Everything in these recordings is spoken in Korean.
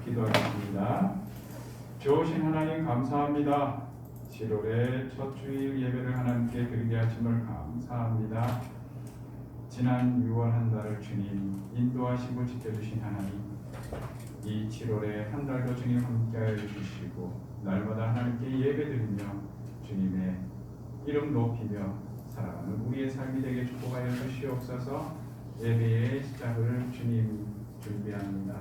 기도하겠습니다. 좋으신 하나님 감사합니다. 7월의 첫 주일 예배를 하나님께 드리게 하심을 감사합니다. 지난 6월 한 달을 주님 인도하시고 지켜주신 하나님, 이 7월에 한 달도 주님 함께하여 주시고 날마다 하나님께 예배드리며 주님의 이름 높이며 살아가는 우리의 삶이 되게 축복하여 주시옵소서. 예배의 시작을 주님 준비합니다.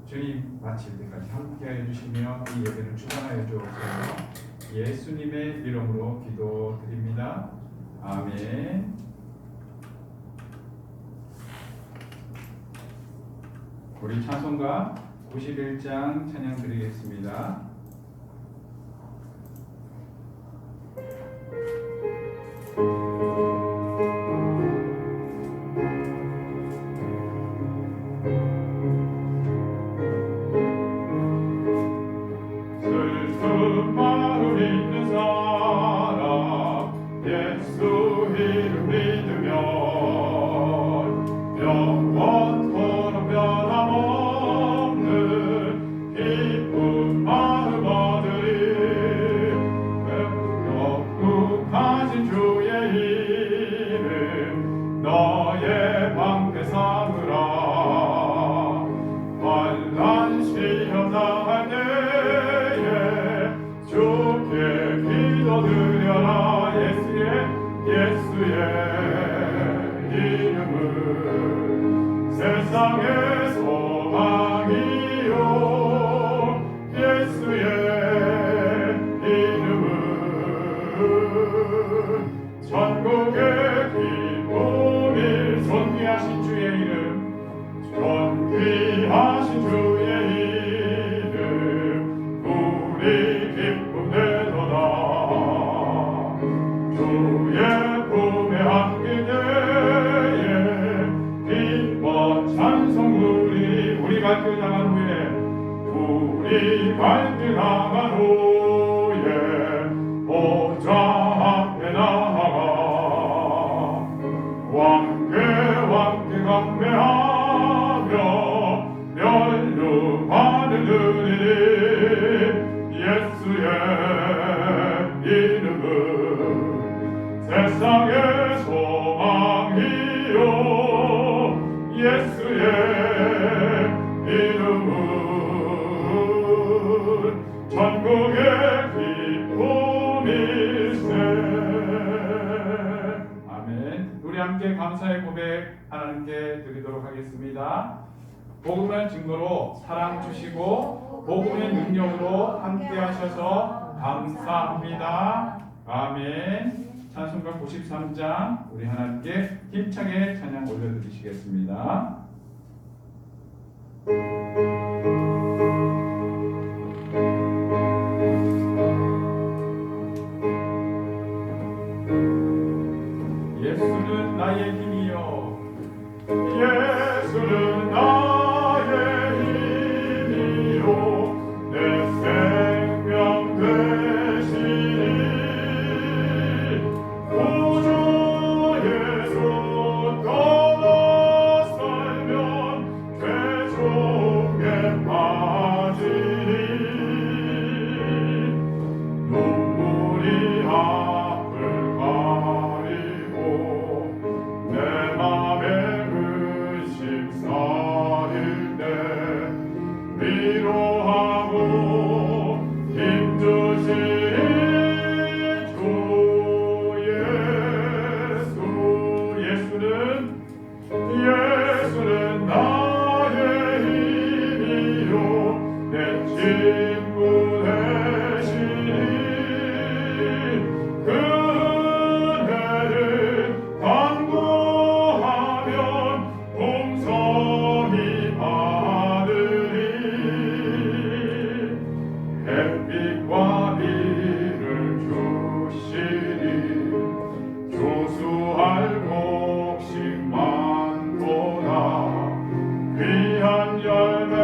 주님 마칠 때까지 함께하여 주시며 이 예배를 주관하여 주옵소서. 예수님의 이름으로 기도드립니다. 아멘. 우리 찬송가 91장 찬양 드리겠습니다. 슬픈 마음 있는 사람 예수 이름 믿으면 영원토록 변함없는 기쁜 마음 얻으리. 영국하신 주의 이름 너의 방패 삼으라. 환난 시험 당할 때에 주께 기도드려라. 예수의 이름은 세상의 소망이요. 예수의 이름은 천국의 기쁨이. 존귀하신 주의 이름, 존귀하신 주의 이름 우리 기쁨 되도다. 주의 품에 안길 때에 기뻐 찬송 우리 갈 길 나간 후에 보좌 앞에 나아가 왕께 강매하며 멸류관을 드리리. 예수의 이름은 세상의 소망이요. 예수의 이름은 천국의 기쁨일세. 아멘. 우리 함께 감사의 고백 하나님께 드리도록 하겠습니다. 복음을 증거로 사랑 주시고 복음의 능력으로 함께 하셔서 감사합니다. 아멘. 찬송가 93장 우리 하나님께 힘차게 찬양 올려드리시겠습니다. 예수는 나의 힘이요. 예수는 나의 힘이요. 내 생명 되시니. 구주 예수 떠나 살면 죄종에 빠지니. 눈물이 앞을 가리고 내 맘에 근심 쌓일 때 위로하고 힘주시니 주 예수. 예수는 나의 힘이요. 내 친구 되시니. 그 은혜를 간구하면 풍성히 받으리. 햇빛과 비를 주시니 조수할 곡식 많도다. 귀한 열매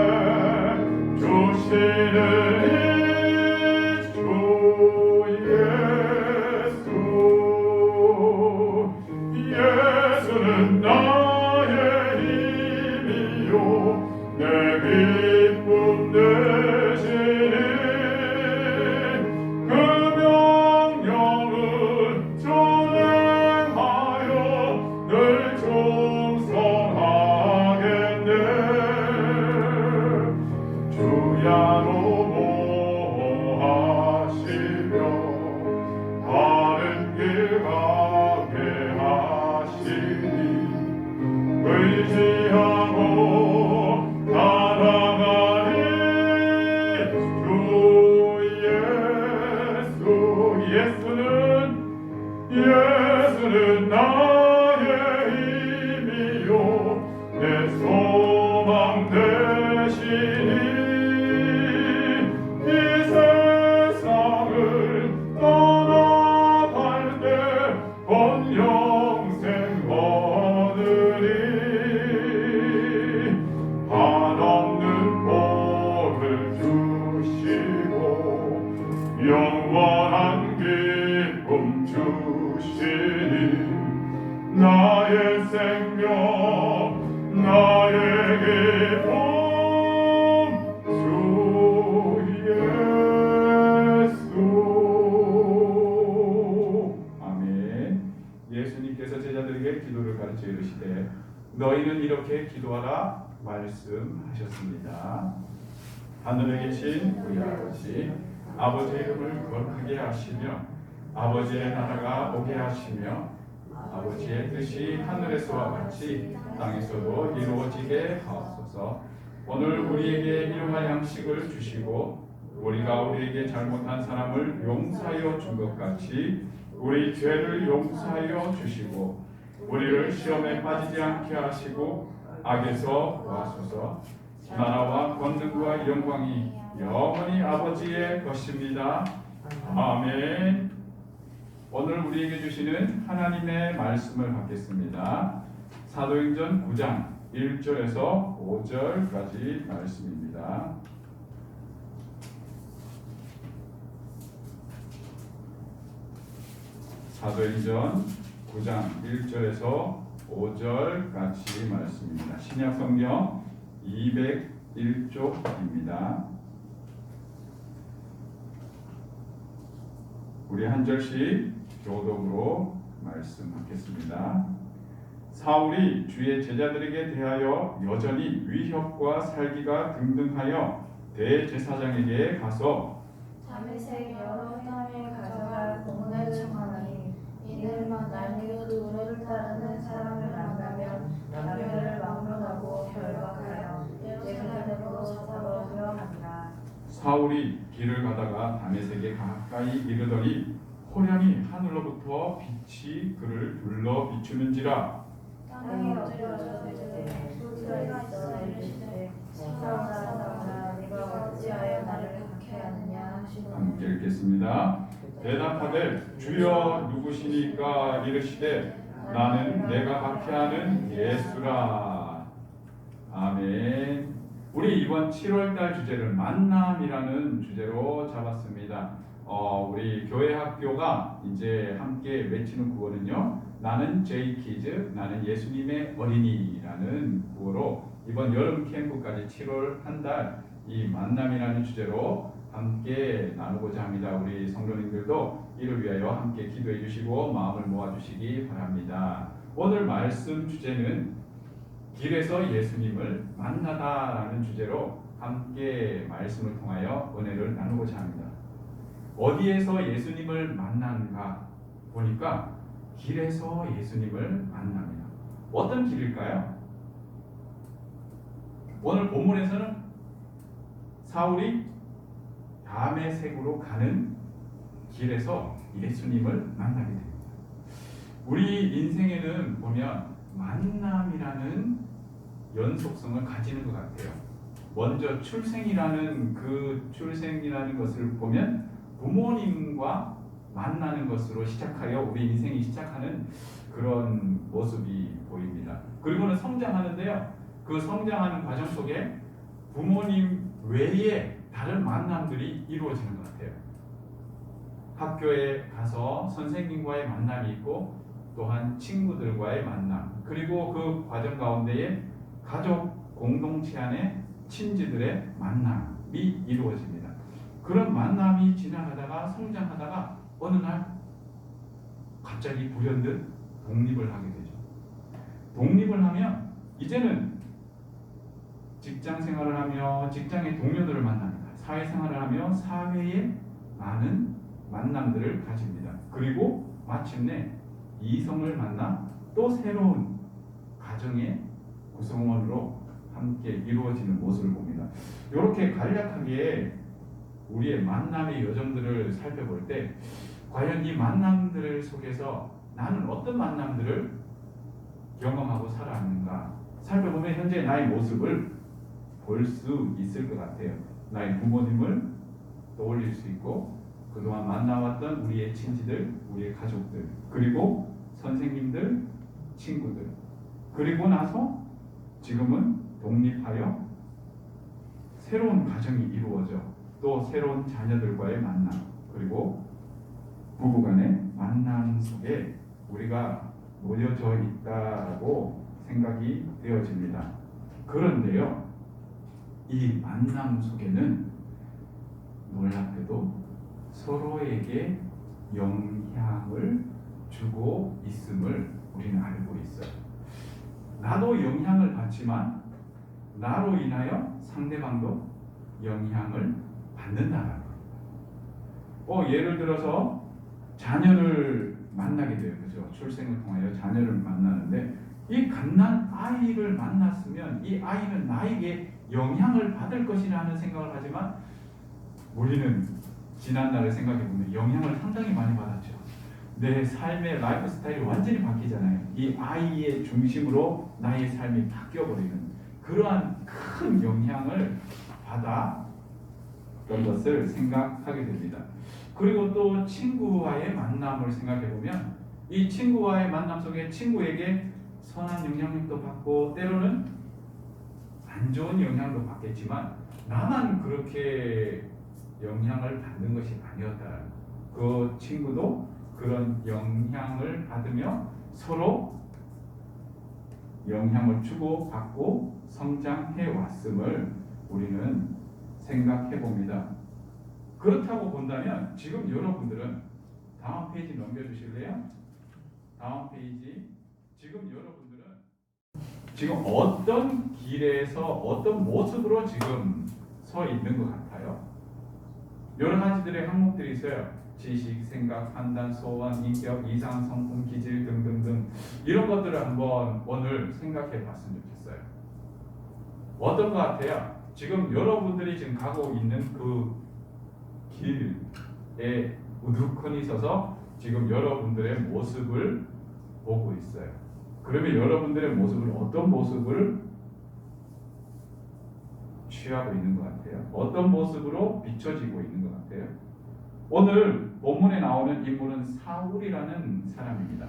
주시는 주 예수. 예수는 나의 힘이요. 내 내 기쁨 되시니 그 명령을 전행하여 늘 충성하겠네. 주야로 모하시며 바른 길 가게 하시니 의지하고 따라가리. 주 예수는 나의 힘이요 내 소망 되시니 이 세상을 떠나갈 때 본 영생 얻으리. 한없는 복을 주시고 영원한 기쁨 주시니 나의 생명 나의 기쁨 주 예수. 아멘. 예수님께서 제자들에게 기도를 가르쳐 이르시되 너희는 이렇게 기도하라 말씀하셨습니다. 하늘에 계신 우리 아버지, 아버지의 이름을 거룩하게 하시며 아버지의 나라가 오게 하시며 아버지의 뜻이 하늘에서와 같이 땅에서도 이루어지게 하옵소서. 오늘 우리에게 일용할 양식을 주시고 우리가 우리에게 잘못한 사람을 용서하여 준 것 같이 우리 죄를 용서하여 주시고 우리를 시험에 빠지지 않게 하시고 악에서 구하소서. 나라와 권능과 영광이 영원히 아버지의 것입니다. 아멘. 오늘 우리에게 주시는 하나님의 말씀을 받겠습니다. 사도행전 9장 1절에서 5절까지 말씀입니다. 사도행전 9장 1절에서 5절까지 말씀입니다. 신약 성경 201쪽입니다. 우리 한 절씩 교독으로 말씀하겠습니다. 사울이 주의 제자들에게 대하여 여전히 위협과 살기가 등등하여 대제사장에게 가서 다메섹 여러 사람을 가져갈 공문을 청하니 이들만 날미로 도로를 따르는 사람을 만나면 남녀를 막론하고 결박하여 예루살렘으로 잡아오려 하니라. 사울이 길을 가다가 다메섹에 가까이 이르더니 호련히 하늘로부터 빛이 그를 둘러 비추는지라. 땅에 엎드려 이르되 소리가 있어 이르시되 사울아 사울아 네가 어찌하여 나를 박해하느냐 하시더니 함께 읽겠습니다. 대답하되 주여 누구시니까 이르시되 나는 내가 박해하는 예수라. 아멘. 우리 이번 7월달 주제를 만남이라는 주제로 잡았습니다. 우리 교회 학교가 이제 함께 외치는 구호는요. 나는 제이키즈, 나는 예수님의 어린이라는 구호로 이번 여름 캠프까지 7월 한 달 이 만남이라는 주제로 함께 나누고자 합니다. 우리 성도님들도 이를 위하여 함께 기도해 주시고 마음을 모아 주시기 바랍니다. 오늘 말씀 주제는 길에서 예수님을 만나다라는 주제로 함께 말씀을 통하여 은혜를 나누고자 합니다. 어디에서 예수님을 만나는가 보니까 길에서 예수님을 만납니다. 어떤 길일까요? 오늘 본문에서는 사울이 다메섹으로 가는 길에서 예수님을 만나게 됩니다. 우리 인생에는 보면 만남이라는 연속성을 가지는 것 같아요. 먼저 출생이라는 것을 보면 부모님과 만나는 것으로 시작하여 우리 인생이 시작하는 그런 모습이 보입니다. 그리고는 성장하는데요. 그 성장하는 과정 속에 부모님 외에 다른 만남들이 이루어지는 것 같아요. 학교에 가서 선생님과의 만남이 있고 또한 친구들과의 만남, 그리고 그 과정 가운데에 가족 공동체 안에 친지들의 만남이 이루어집니다. 그런 만남이 지나가다가 성장하다가 어느 날 갑자기 불현듯 독립을 하게 되죠. 독립을 하면 이제는 직장 생활을 하며 직장의 동료들을 만납니다. 사회생활을 하며 사회에 많은 만남들을 가집니다. 그리고 마침내 이성을 만나 또 새로운 가정의 구성원으로 함께 이루어지는 모습을 봅니다. 이렇게 간략하게 우리의 만남의 여정들을 살펴볼 때 과연 이 만남들 속에서 나는 어떤 만남들을 경험하고 살아왔는가 살펴보면 현재 나의 모습을 볼 수 있을 것 같아요. 나의 부모님을 떠올릴 수 있고 그동안 만나왔던 우리의 친지들, 우리의 가족들, 그리고 선생님들, 친구들, 그리고 나서 지금은 독립하여 새로운 가정이 이루어져 또 새로운 자녀들과의 만남, 그리고 부부간의 만남 속에 우리가 놓여져 있다라고 생각이 되어집니다. 그런데요, 이 만남 속에는 놀랍게도 서로에게 영향을 주고 있음을 우리는 알고 있어요. 나도 영향을 받지만 나로 인하여 상대방도 영향을 받는다라는 겁니다. 예를 들어서 자녀를 만나게 돼요. 그죠? 출생을 통하여 자녀를 만나는데 이 갓난 아이를 만났으면 이 아이는 나에게 영향을 받을 것이라는 생각을 하지만 우리는 지난날을 생각해보면 영향을 상당히 많이 받았죠. 내 삶의 라이프 스타일이 완전히 바뀌잖아요. 이 아이의 중심으로 나의 삶이 바뀌어버리는 그러한 큰 영향을 받았던 것을 생각하게 됩니다. 그리고 또 친구와의 만남을 생각해보면 이 친구와의 만남 속에 친구에게 선한 영향력도 받고 때로는 안 좋은 영향도 받겠지만 나만 그렇게 영향을 받는 것이 아니었다라는 그 친구도 그런 영향을 받으며 서로 영향을 주고 받고 성장해 왔음을 우리는 생각해 봅니다. 그렇다고 본다면 지금 여러분들은 다음 페이지 넘겨주실래요? 다음 페이지. 지금 여러분들은 지금 어떤 길에서 어떤 모습으로 지금 서 있는 것 같아요? 여러 가지들의 항목들이 있어요. 지식, 생각, 판단, 소원, 인격, 이상, 성품, 기질 등등등 이런 것들을 한번 오늘 생각해 봤으면 좋겠어요. 어떤 것 같아요? 지금 여러분들이 지금 가고 있는 그 길에 우두커니 서서 지금 여러분들의 모습을 보고 있어요. 그러면 여러분들의 모습을 어떤 모습을 취하고 있는 것 같아요? 어떤 모습으로 비춰지고 있는 것 같아요? 오늘 본문에 나오는 인물은 사울이라는 사람입니다.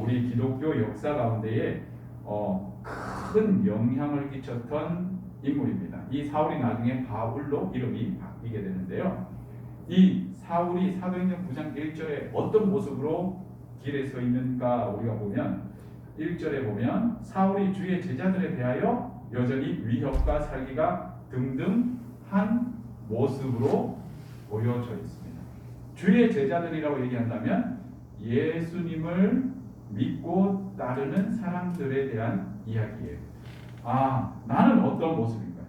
우리 기독교 역사 가운데에 큰 영향을 끼쳤던 인물입니다. 이 사울이 나중에 바울로 이름이 바뀌게 되는데요. 이 사울이 사도행전 9장 1절에 어떤 모습으로 길에 서 있는가 우리가 보면 1절에 보면 사울이 주의 제자들에 대하여 여전히 위협과 살기가 등등한 모습으로 보여져 있습니다. 주의 제자들이라고 얘기한다면 예수님을 믿고 따르는 사람들에 대한 이야기예요. 나는 어떤 모습인가요?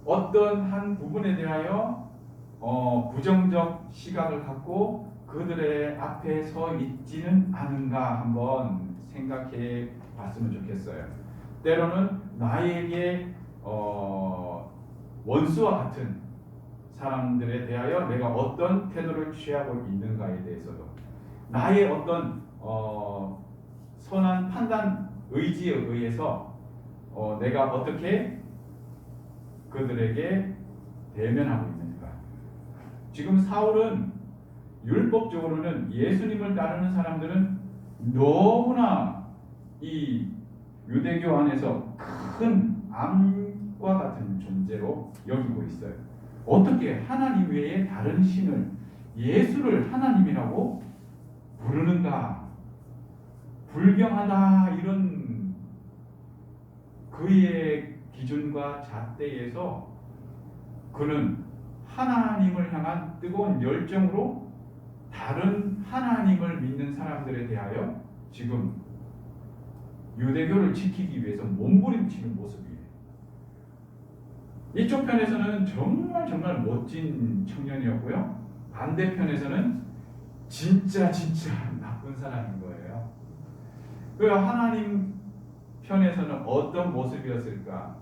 어떤 한 부분에 대하여 부정적 시각을 갖고 그들의 앞에 서 있지는 않은가 한번 생각해 봤으면 좋겠어요. 때로는 나에게 원수와 같은 사람들에 대하여 내가 어떤 태도를 취하고 있는가에 대해서도 나의 어떤 선한 판단 의지에 의해서 내가 어떻게 그들에게 대면하고 있는가. 지금 사울은 율법적으로는 예수님을 따르는 사람들은 너무나 이 유대교 안에서 큰 암과 같은 존재로 여기고 있어요. 어떻게 하나님 외에 다른 신을 예수를 하나님이라고 부르는가? 불경하다 이런 그의 기준과 잣대에서 그는 하나님을 향한 뜨거운 열정으로 다른 하나님을 믿는 사람들에 대하여 지금 유대교를 지키기 위해서 몸부림치는 모습이에요. 이쪽 편에서는 정말 멋진 청년이었고요. 반대편에서는 진짜 나쁜 사람인 거예요. 그 하나님 편에서는 어떤 모습이었을까?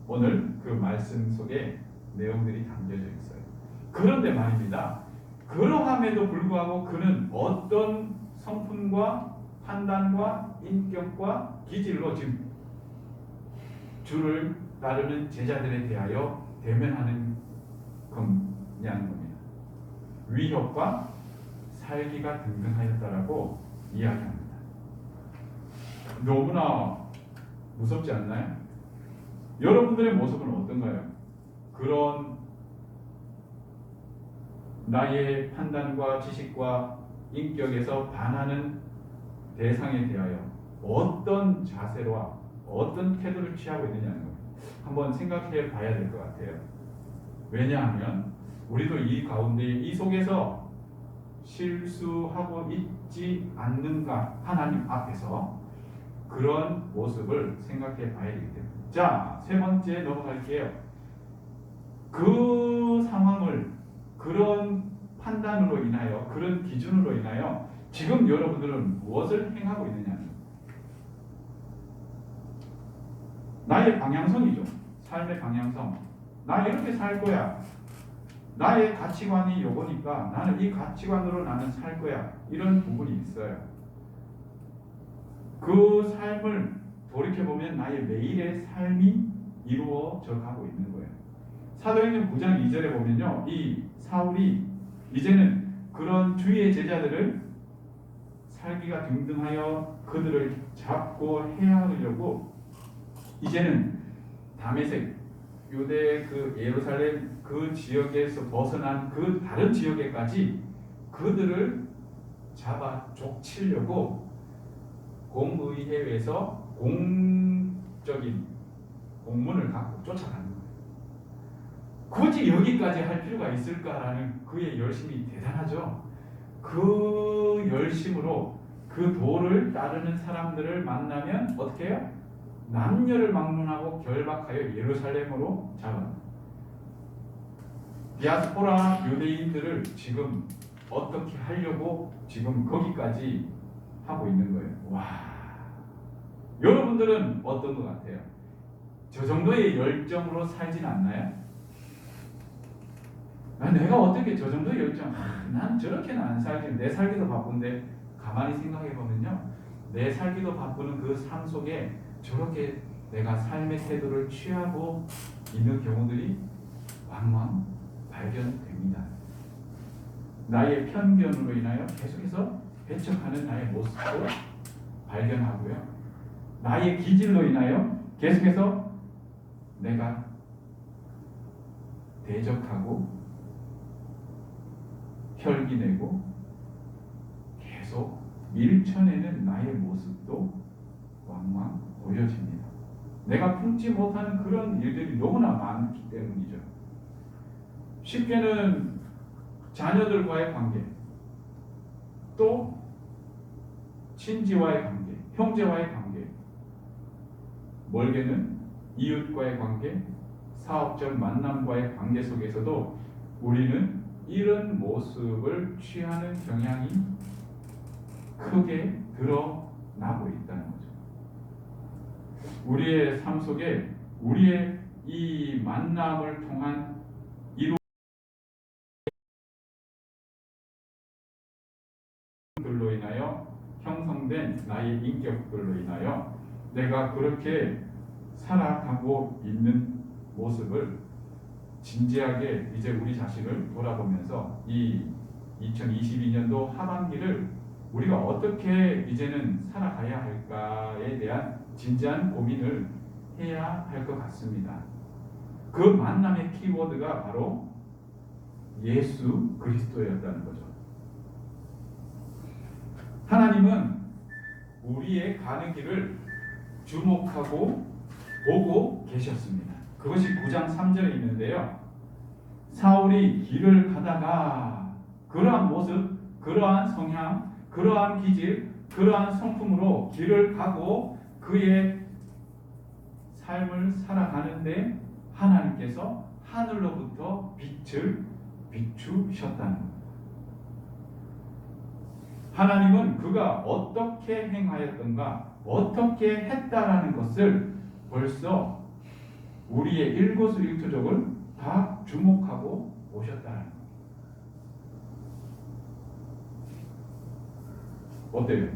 오늘 그 말씀 속에 내용들이 담겨져 있어요. 그런데 말입니다. 그러함에도 불구하고 그는 어떤 성품과 판단과 인격과 기질로 지금 주를 따르는 제자들에 대하여 대면하는 겁니다. 위협과 살기가 등등하였다라고 이야기합니다. 너무나 무섭지 않나요? 여러분들의 모습은 어떤가요? 그런 나의 판단과 지식과 인격에서 반하는 대상에 대하여 어떤 자세와 어떤 태도를 취하고 있느냐는 것 한번 생각해 봐야 될 것 같아요. 왜냐하면 우리도 이 가운데 이 속에서 실수하고 있지 않는가 하나님 앞에서 그런 모습을 생각해 봐야 되기 때문에 자, 세 번째 넘어갈게요. 그 상황을 그런 판단으로 인하여 그런 기준으로 인하여 지금 여러분들은 무엇을 행하고 있느냐는 나의 방향성이죠. 삶의 방향성. 나 이렇게 살 거야. 나의 가치관이 요거니까 나는 이 가치관으로 나는 살 거야. 이런 부분이 있어요. 그 삶을 돌이켜보면 나의 매일의 삶이 이루어져 가고 있는 거예요. 사도행전 9장 2절에 보면요. 이 사울이 이제는 그런 주의 제자들을 살기가 등등하여 그들을 잡고 해하려고 이제는 다메섹 유대 그 예루살렘 그 지역에서 벗어난 그 다른 지역에까지 그들을 잡아 족치려고 공의회에서 공적인 공문을 갖고 쫓아가는 거예요. 굳이 여기까지 할 필요가 있을까라는 그의 열심이 대단하죠. 그 열심으로 그 도를 따르는 사람들을 만나면 어떻게 해요? 남녀를 막론하고 결박하여 예루살렘으로 잡아요. 디아스포라 유대인들을 지금 어떻게 하려고 지금 거기까지 하고 있는 거예요. 와, 여러분들은 어떤 것 같아요? 저 정도의 열정으로 살진 않나요? 내가 어떻게 저 정도의 열정? 난 저렇게는 안 살지. 내 살기도 바쁜데 가만히 생각해 보면요, 내 살기도 바쁘는 그 삶 속에 저렇게 내가 삶의 태도를 취하고 있는 경우들이 왕왕 발견됩니다. 나의 편견으로 인하여 계속해서 배척하는 나의 모습도 발견하고요. 나의 기질로 인하여 계속해서 내가 대적하고 혈기내고 계속 밀쳐내는 나의 모습도 왕왕 보여집니다. 내가 품지 못하는 그런 일들이 너무나 많기 때문이죠. 쉽게는 자녀들과의 관계, 또 친지와의 관계, 형제와의 관계, 멀게는 이웃과의 관계, 사업적 만남과의 관계 속에서도 우리는 이런 모습을 취하는 경향이 크게 드러나고 있다는 거죠. 우리의 삶 속에 우리의 이 만남을 통한 이루들로 인하여 형성된 나의 인격들로 인하여 내가 그렇게 살아가고 있는 모습을 진지하게 이제 우리 자신을 돌아보면서 이 2022년도 하반기를 우리가 어떻게 이제는 살아가야 할까에 대한 진지한 고민을 해야 할 것 같습니다. 그 만남의 키워드가 바로 예수 그리스도였다는 거죠. 하나님은 우리의 가는 길을 주목하고 보고 계셨습니다. 그것이 9장 3절에 있는데요. 사울이 길을 가다가 그러한 모습, 그러한 성향, 그러한 기질, 그러한 성품으로 길을 가고 그의 삶을 살아가는데 하나님께서 하늘로부터 빛을 비추셨다는 겁니다. 하나님은 그가 어떻게 행하였던가, 어떻게 했다라는 것을 벌써 우리의 일거수일투족을 다 주목하고 오셨다는 겁니다. 어때요?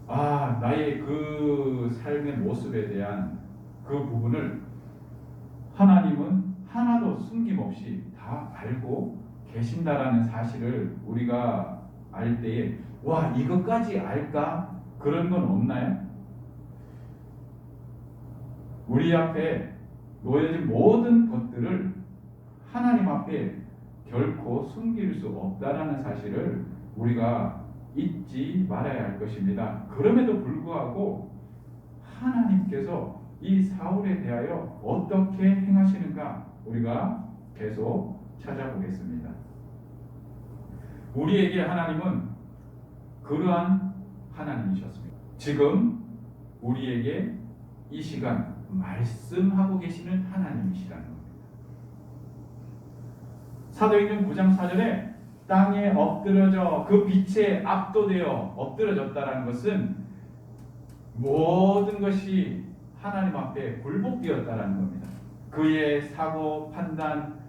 나의 그 삶의 모습에 대한 그 부분을 하나님은 하나도 숨김없이 다 알고 계신다라는 사실을 우리가 알 때에 와, 이것까지 알까? 그런 건 없나요? 우리 앞에 놓여진 모든 것들을 하나님 앞에 결코 숨길 수 없다라는 사실을 우리가 잊지 말아야 할 것입니다. 그럼에도 불구하고 하나님께서 이 사울에 대하여 어떻게 행하시는가 우리가 계속 찾아보겠습니다. 우리에게 하나님은 그러한 하나님이셨습니다. 지금 우리에게 이 시간 말씀하고 계시는 하나님이시라는 겁니다. 사도행전 9장 4절에 땅에 엎드러져 그 빛에 압도되어 엎드러졌다는 것은 모든 것이 하나님 앞에 굴복되었다는 겁니다. 그의 사고, 판단,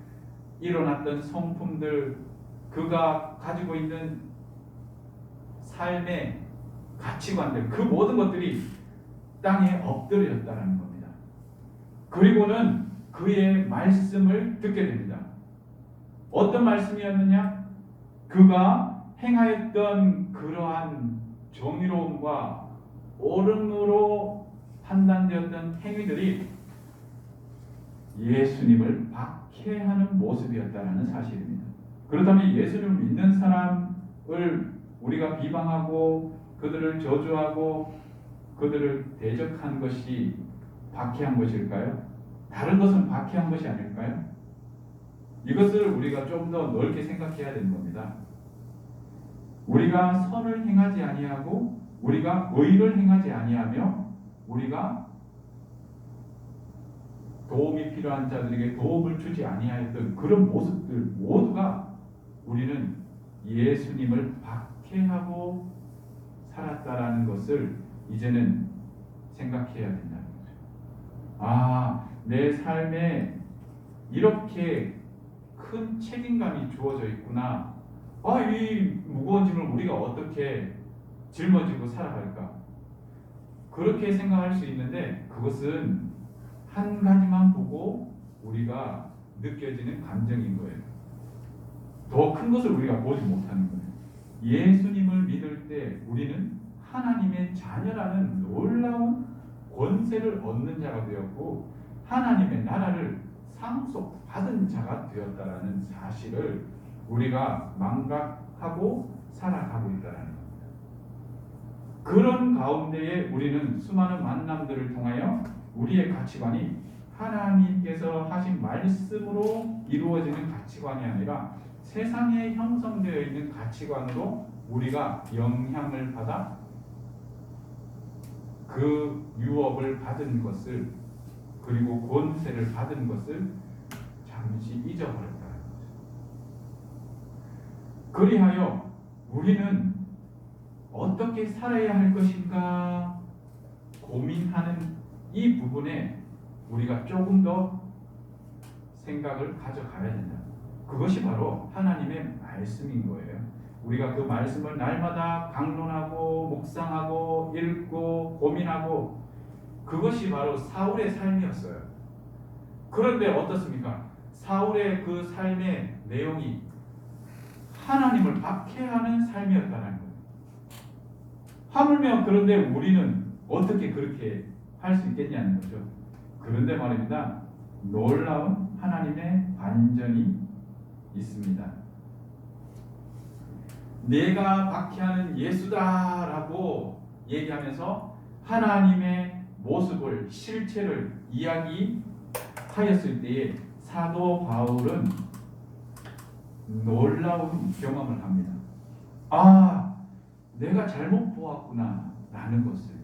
일어났던 성품들, 그가 가지고 있는 삶의 가치관들, 그 모든 것들이 땅에 엎드려졌다는 겁니다. 그리고는 그의 말씀을 듣게 됩니다. 어떤 말씀이었느냐? 그가 행하였던 그러한 정의로움과 옳음으로 판단되었던 행위들이 예수님을 박해하는 모습이었다는 사실입니다. 그렇다면 예수님을 믿는 사람을 우리가 비방하고 그들을 저주하고 그들을 대적한 것이 박해한 것일까요? 다른 것은 박해한 것이 아닐까요? 이것을 우리가 좀 더 넓게 생각해야 되는 겁니다. 우리가 선을 행하지 아니하고 우리가 의를 행하지 아니하며 우리가 도움이 필요한 자들에게 도움을 주지 아니하였던 그런 모습들 모두가 우리는 예수님을 박해하고 살았다라는 것을 이제는 생각해야 된다는 거죠. 내 삶에 이렇게 큰 책임감이 주어져 있구나. 이 무거운 짐을 우리가 어떻게 짊어지고 살아갈까? 그렇게 생각할 수 있는데 그것은 한 가지만 보고 우리가 느껴지는 감정인 거예요. 더 큰 것을 우리가 보지 못하는 거예요. 예수님을 믿을 때 우리는 하나님의 자녀라는 놀라운 권세를 얻는 자가 되었고 하나님의 나라를 상속받은 자가 되었다라는 사실을 우리가 망각하고 살아가고 있다는 겁니다. 그런 가운데에 우리는 수많은 만남들을 통하여 우리의 가치관이 하나님께서 하신 말씀으로 이루어지는 가치관이 아니라 세상에 형성되어 있는 가치관으로 우리가 영향을 받아 그 유업을 받은 것을 그리고 권세를 받은 것을 잠시 잊어버렸다는 거죠. 그리하여 우리는 어떻게 살아야 할 것인가 고민하는 이 부분에 우리가 조금 더 생각을 가져가야 된다. 그것이 바로 하나님의 말씀인 거예요. 우리가 그 말씀을 날마다 강론하고 묵상하고 읽고 고민하고 그것이 바로 사울의 삶이었어요. 그런데 어떻습니까? 사울의 그 삶의 내용이 하나님을 박해하는 삶이었다는 거예요. 하물며 그런데 우리는 어떻게 그렇게 할 수 있겠냐는 거죠. 그런데 말입니다. 놀라운 하나님의 반전이 있습니다. 내가 박해하는 예수다라고 얘기하면서 하나님의 모습을 실체를 이야기하였을 때에 사도 바울은 놀라운 경험을 합니다. 아, 내가 잘못 보았구나 라는 것을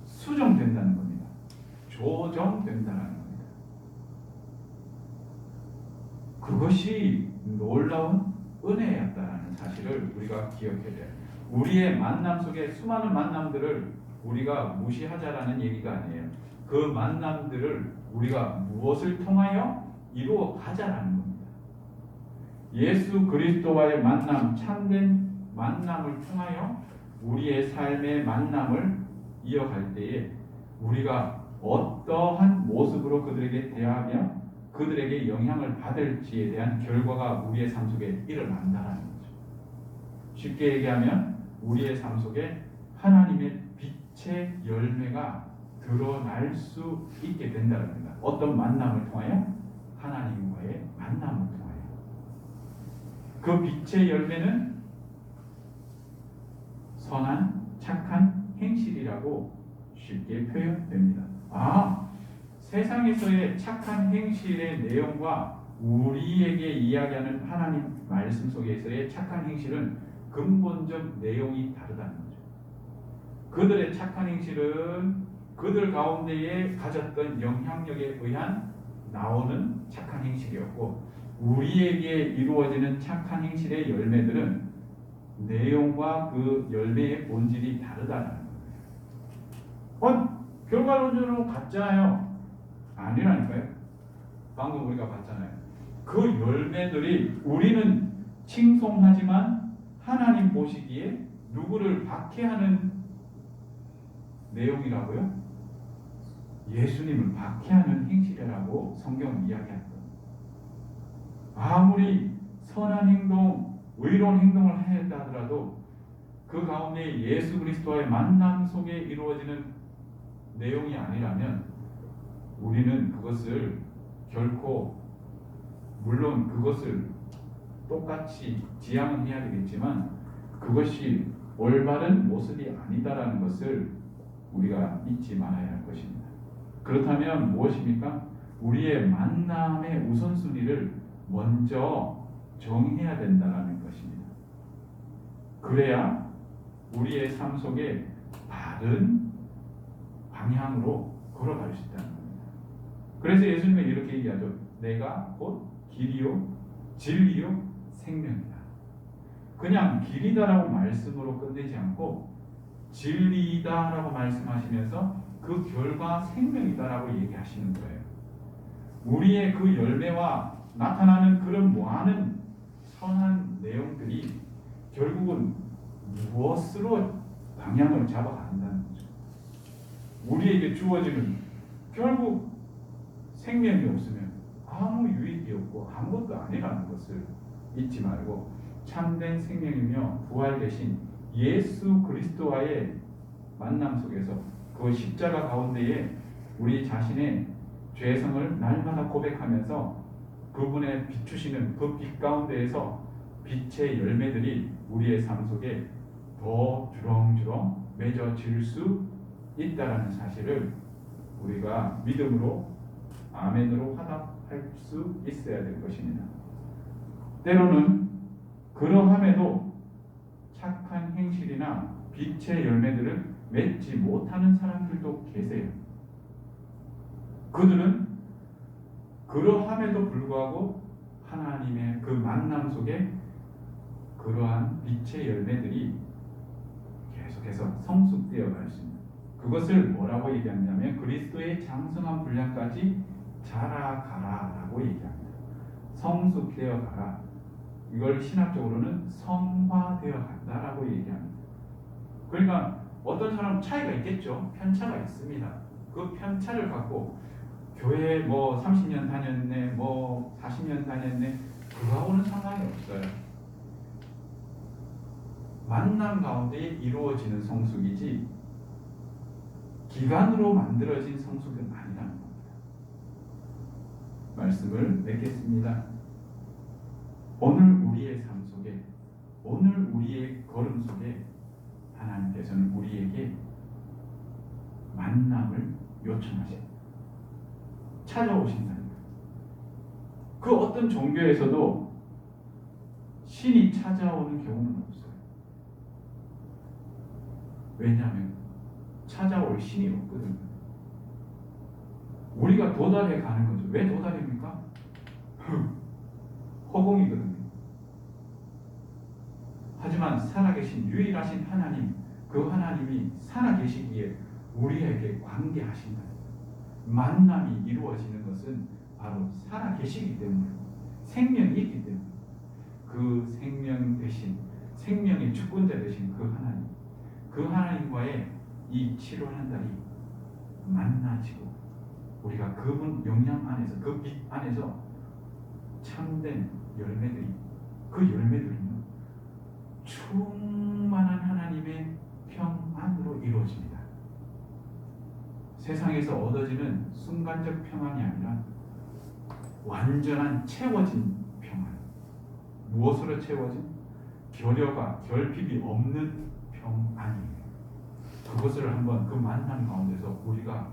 수정된다는 겁니다. 조정된다는 겁니다. 그것이 놀라운 은혜였다라는 사실을 우리가 기억해야 돼요. 우리의 만남 속에 수많은 만남들을 우리가 무시하자라는 얘기가 아니에요. 그 만남들을 우리가 무엇을 통하여 이루어 가자라는 겁니다. 예수 그리스도와의 만남, 참된 만남을 통하여 우리의 삶의 만남을 이어갈 때에 우리가 어떠한 모습으로 그들에게 대하며 그들에게 영향을 받을지에 대한 결과가 우리의 삶 속에 일어난다는 거죠. 쉽게 얘기하면 우리의 삶 속에 하나님의 빛의 열매가 드러날 수 있게 된다는 겁니다. 어떤 만남을 통하여? 하나님과의 만남을 통하여. 그 빛의 열매는 선한, 착한 행실이라고 쉽게 표현됩니다. 아, 세상에서의 착한 행실의 내용과 우리에게 이야기하는 하나님 말씀 속에서의 착한 행실은 근본적 내용이 다르다는 거죠. 그들의 착한 행실은 그들 가운데에 가졌던 영향력에 의한 나오는 착한 행실이었고, 우리에게 이루어지는 착한 행실의 열매들은 내용과 그 열매의 본질이 다르다는 거예요. 결과론적으로 같잖아요. 아니라니까요. 방금 우리가 봤잖아요. 그 열매들이 우리는 칭송하지만 하나님 보시기에 누구를 박해하는 내용이라고요? 예수님을 박해하는 행실이라고 성경은 이야기합니다. 아무리 선한 행동, 의로운 행동을 하였다 하더라도 그 가운데 예수 그리스도와의 만남 속에 이루어지는 내용이 아니라면 우리는 그것을 결코, 물론 그것을 똑같이 지향은 해야 되겠지만 그것이 올바른 모습이 아니다라는 것을 우리가 잊지 말아야 할 것입니다. 그렇다면 무엇입니까? 우리의 만남의 우선순위를 먼저 정해야 된다는 것입니다. 그래야 우리의 삶 속에 바른 방향으로 걸어갈 수 있다는 겁니다. 그래서 예수님은 이렇게 얘기하죠. 내가 곧 길이요 진리요 생명이다. 그냥 길이다라고 말씀으로 끝내지 않고 진리다라고 말씀하시면서 그 결과 생명이다라고 얘기하시는 거예요. 우리의 그 열매와 나타나는 그런 많은 선한 내용들이 결국은 무엇으로 방향을 잡아간다는 거죠. 우리에게 주어지는 결국 생명이 없으면 아무 유익이 없고 아무것도 아니라는 것을 잊지 말고 참된 생명이며 부활 되신 예수 그리스도와의 만남 속에서 그 십자가 가운데에 우리 자신의 죄성을 날마다 고백하면서 그분의 비추시는 그 빛 가운데에서 빛의 열매들이 우리의 삶 속에 더 주렁주렁 맺어질 수 있다라는 사실을 우리가 믿음으로 아멘으로 화답할 수 있어야 될 것입니다. 때로는 그러함에도 착한 행실이나 빛의 열매들을 맺지 못하는 사람들도 계세요. 그들은 그러함에도 불구하고 하나님의 그 만남 속에 그러한 빛의 열매들이 계속해서 성숙되어 갈 수 있는, 그것을 뭐라고 얘기하냐면 그리스도의 장성한 분량까지 자라가라라고 얘기합니다. 성숙되어 가라. 이걸 신학적으로는 성화되어 간다라고 얘기합니다. 그러니까 어떤 사람은 차이가 있겠죠. 편차가 있습니다. 그 편차를 갖고 교회에 뭐 30년 다녔네, 뭐 40년 다녔네, 그거하고는 상관이 없어요. 만남 가운데 이루어지는 성숙이지 기간으로 만들어진 성숙은 아니라는 겁니다. 말씀을 맺겠습니다. 오늘 우리의 삶 속에, 오늘 우리의 걸음 속에 하나님께서는 우리에게 만남을 요청하십니다. 찾아오신다는 거예요. 그 어떤 종교에서도 신이 찾아오는 경우는 없어요. 왜냐하면 찾아올 신이 없거든요. 우리가 도달해 가는 거죠. 왜 도달입니까? 허공이거든요. 하지만 살아계신 유일하신 하나님, 그 하나님이 살아계시기에 우리에게 관계하신다. 만남이 이루어지는 것은 바로 살아계시기 때문에, 생명이 있기 때문에, 그 생명 대신, 생명의 주권자 되신 그 하나님, 그 하나님과의 이 7월 한 달이 만나지고 우리가 그분 영향 안에서, 그 빛 안에서 참된 열매들이, 그 열매들은요 충만한 하나님의 평안으로 이루어집니다. 세상에서 얻어지는 순간적 평안이 아니라 완전한 채워진 평안. 무엇으로 채워진? 결여가 결핍이 없는 평안이에요. 그것을 한번 그 만남 가운데서 우리가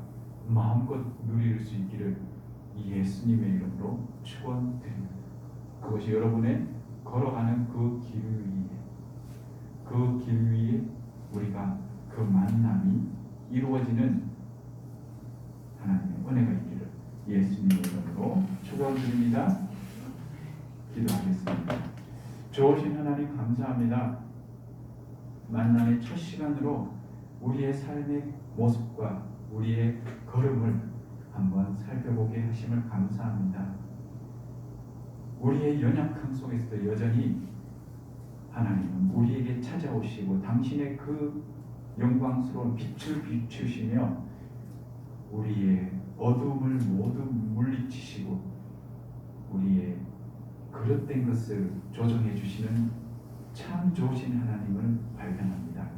마음껏 누릴 수 있기를 예수님의 이름으로 축원드립니다. 그것이 여러분의 걸어가는 그 길 위에 우리가 그 만남이 이루어지는 하나님의 은혜가 있기를 예수님의 이름으로 축원드립니다. 기도하겠습니다. 좋으신 하나님 감사합니다. 만남의 첫 시간으로 우리의 삶의 모습과 우리의 걸음을 한번 살펴보게 하심을 감사합니다. 우리의 연약함 속에서도 여전히 하나님은 우리에게 찾아오시고 당신의 그 영광스러운 빛을 비추시며 우리의 어둠을 모두 물리치시고 우리의 그릇된 것을 조정해 주시는 참 좋으신 하나님을 발견합니다.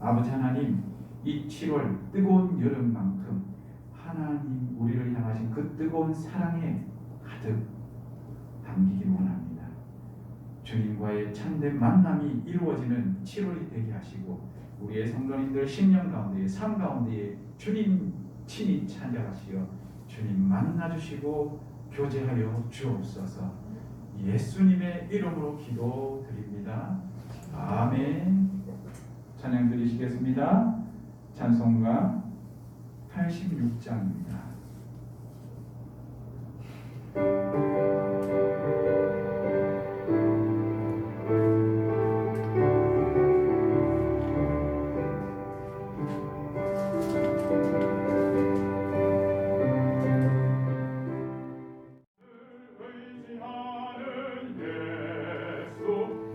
아버지 하나님, 이 7월 뜨거운 여름만큼 하나님 우리를 향하신 그 뜨거운 사랑에 가득 담기길 원합니다. 주님과의 참된 만남이 이루어지는 7월이 되게 하시고 우리의 성도님들 10년 가운데, 삶 가운데에 주님 친히 찾아가시어 주님 만나주시고 교제하여 주옵소서. 예수님의 이름으로 기도드립니다. 아멘. 찬양 드리시겠습니다. 찬송가 86장입니다.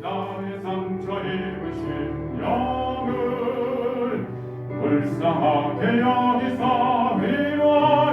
나의 상처 입으신 영을 불쌍하게 여기사 위로하여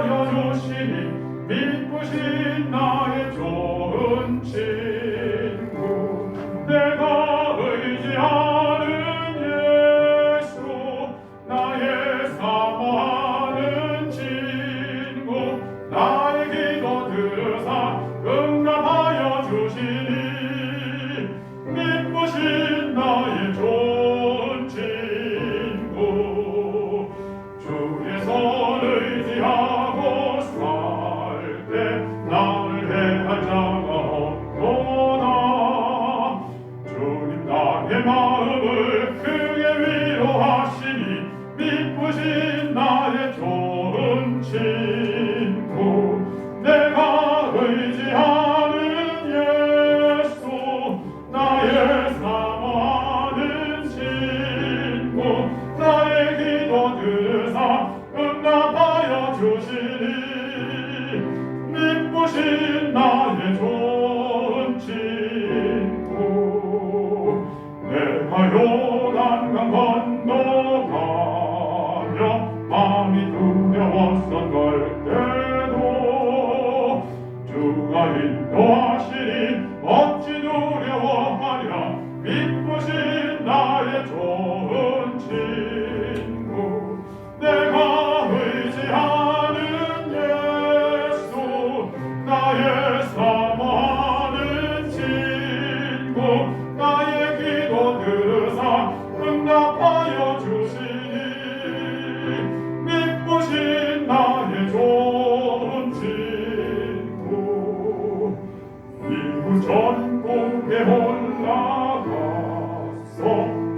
전국에 올라가서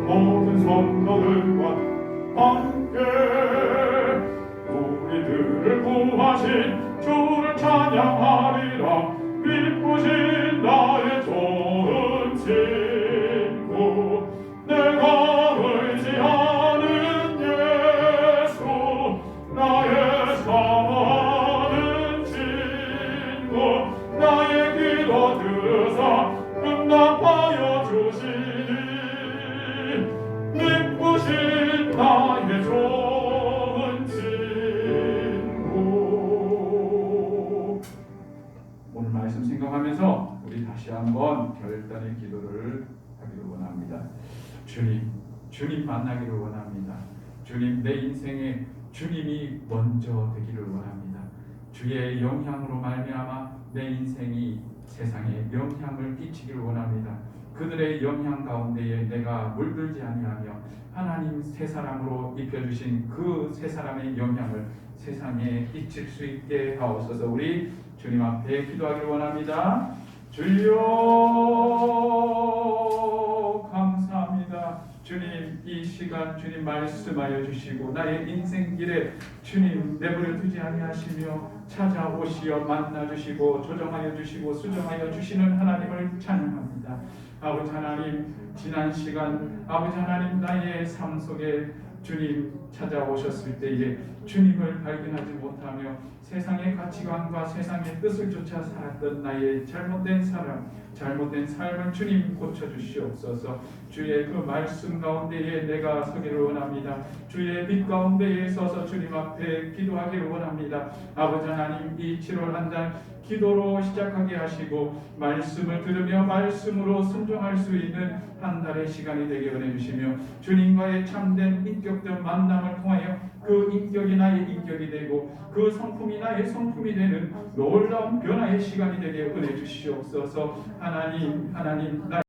모든 성도들과 함께 우리들을 구하신 주를 찬양하리라. 기쁘신 나의 좋은 친구, 내가 의지하는 예수, 나의 사랑하는 친구, 나의 기도 들으사 응답하여 주시니 기쁘신 나의 좋은 친구. 오늘 말씀 생각하면서 우리 다시 한번 결단의 기도를 하기를 원합니다. 주님 만나기를 원합니다. 주님, 내 인생에 주님이 먼저 되기를 원합니다. 주의 영향으로 말미암아 내 인생이 세상에 영향을 끼치기를 원합니다. 그들의 영향 가운데에 내가 물들지 아니하며 하나님 새 사람으로 입혀주신 그 새 사람의 영향을 세상에 끼칠 수 있게 하옵소서. 우리 주님 앞에 기도하기를 원합니다. 주여 감사합니다. 주님, 이 시간 주님 말씀하여 주시고 나의 인생길에 주님 내버려 두지 아니하시며 찾아오시어 만나 주시고 조정하여 주시고 수정하여 주시는 하나님을 찬양합니다. 아버지 하나님, 지난 시간 아버지 하나님 나의 삶 속에 주님 찾아오셨을 때에 주님을 발견하지 못하며 세상의 가치관과 세상의 뜻을 쫓아 살았던 나의 잘못된 삶을 주님 고쳐주시옵소서. 주의 그 말씀 가운데에 내가 서기를 원합니다. 주의 빛 가운데에 서서 주님 앞에 기도하기를 원합니다. 아버지 하나님, 이 7월 한 달 기도로 시작하게 하시고 말씀을 들으며 말씀으로 순종할 수 있는 한 달의 시간이 되게 은혜 주시며 주님과의 참된 인격적 만남을 통하여 그 인격이 나의 인격이 되고 그 성품이 나의 성품이 되는 놀라운 변화의 시간이 되게 은혜 주시옵소서. 하나님